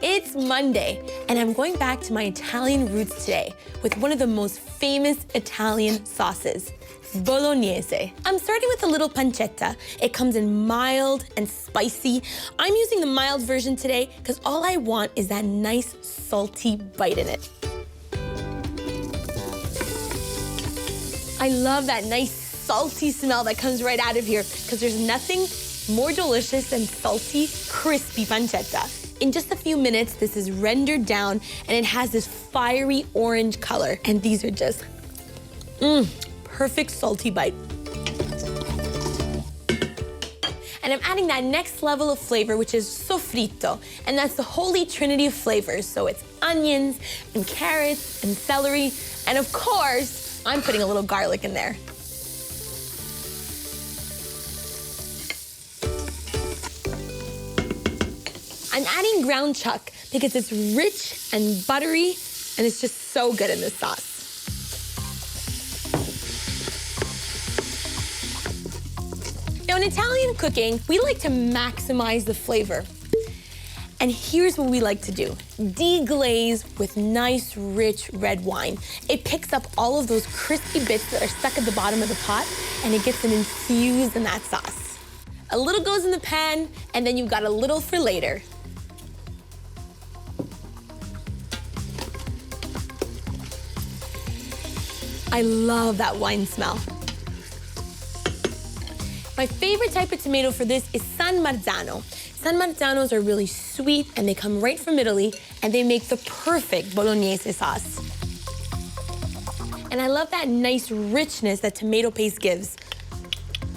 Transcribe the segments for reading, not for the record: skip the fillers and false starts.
It's Monday, and I'm going back to my Italian roots today with one of the most famous Italian sauces, Bolognese. I'm starting with a little pancetta. It comes in mild and spicy. I'm using the mild version today because all I want is that nice salty bite in it. I love that nice salty smell that comes right out of here because there's nothing more delicious than salty, crispy pancetta. In just a few minutes, this is rendered down and it has this fiery orange color. And these are just, perfect salty bite. And I'm adding that next level of flavor, which is sofrito. And that's the holy trinity of flavors. So it's onions and carrots and celery. And of course, I'm putting a little garlic in there. I'm adding ground chuck because it's rich and buttery, and it's just so good in this sauce. Now, in Italian cooking, we like to maximize the flavor. And here's what we like to do. Deglaze with nice, rich red wine. It picks up all of those crispy bits that are stuck at the bottom of the pot, and it gets them infused in that sauce. A little goes in the pan, and then you've got a little for later. I love that wine smell. My favorite type of tomato for this is San Marzano. San Marzanos are really sweet and they come right from Italy and they make the perfect Bolognese sauce. And I love that nice richness that tomato paste gives.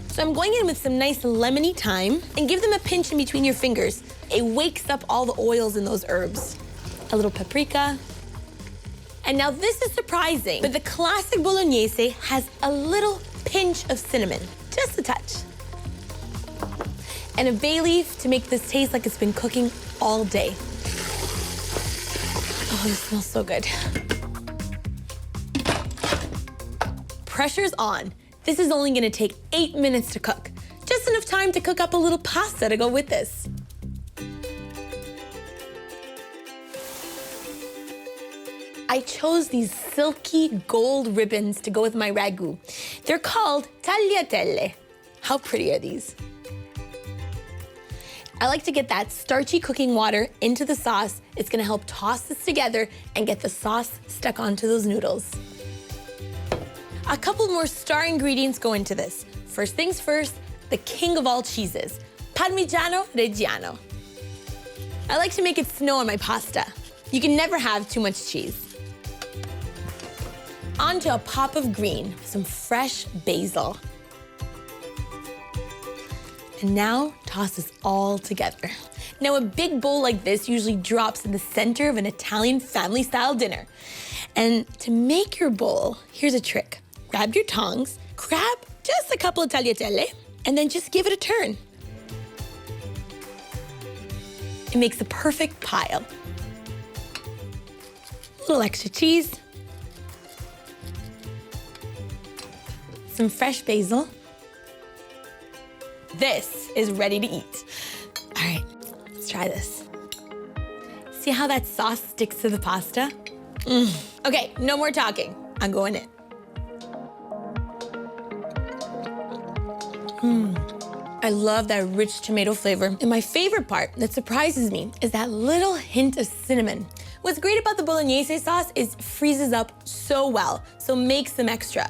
So I'm going in with some nice lemony thyme and give them a pinch in between your fingers. It wakes up all the oils in those herbs. A little paprika. And now this is surprising, but the classic Bolognese has a little pinch of cinnamon, just a touch. And a bay leaf to make this taste like it's been cooking all day. Oh, this smells so good. Pressure's on. This is only gonna take 8 minutes to cook. Just enough time to cook up a little pasta to go with this. I chose these silky gold ribbons to go with my ragu. They're called tagliatelle. How pretty are these? I like to get that starchy cooking water into the sauce. It's gonna help toss this together and get the sauce stuck onto those noodles. A couple more star ingredients go into this. First things first, the king of all cheeses, Parmigiano Reggiano. I like to make it snow on my pasta. You can never have too much cheese. Onto a pop of green, some fresh basil. And now toss this all together. Now a big bowl like this usually drops in the center of an Italian family-style dinner. And to make your bowl, here's a trick. Grab your tongs, grab just a couple of tagliatelle, and then just give it a turn. It makes the perfect pile. A little extra cheese. Some fresh basil. This is ready to eat. All right, let's try this. See how that sauce sticks to the pasta? Okay, no more talking. I'm going in. I love that rich tomato flavor. And my favorite part that surprises me is that little hint of cinnamon. What's great about the Bolognese sauce is it freezes up so well, so make some extra.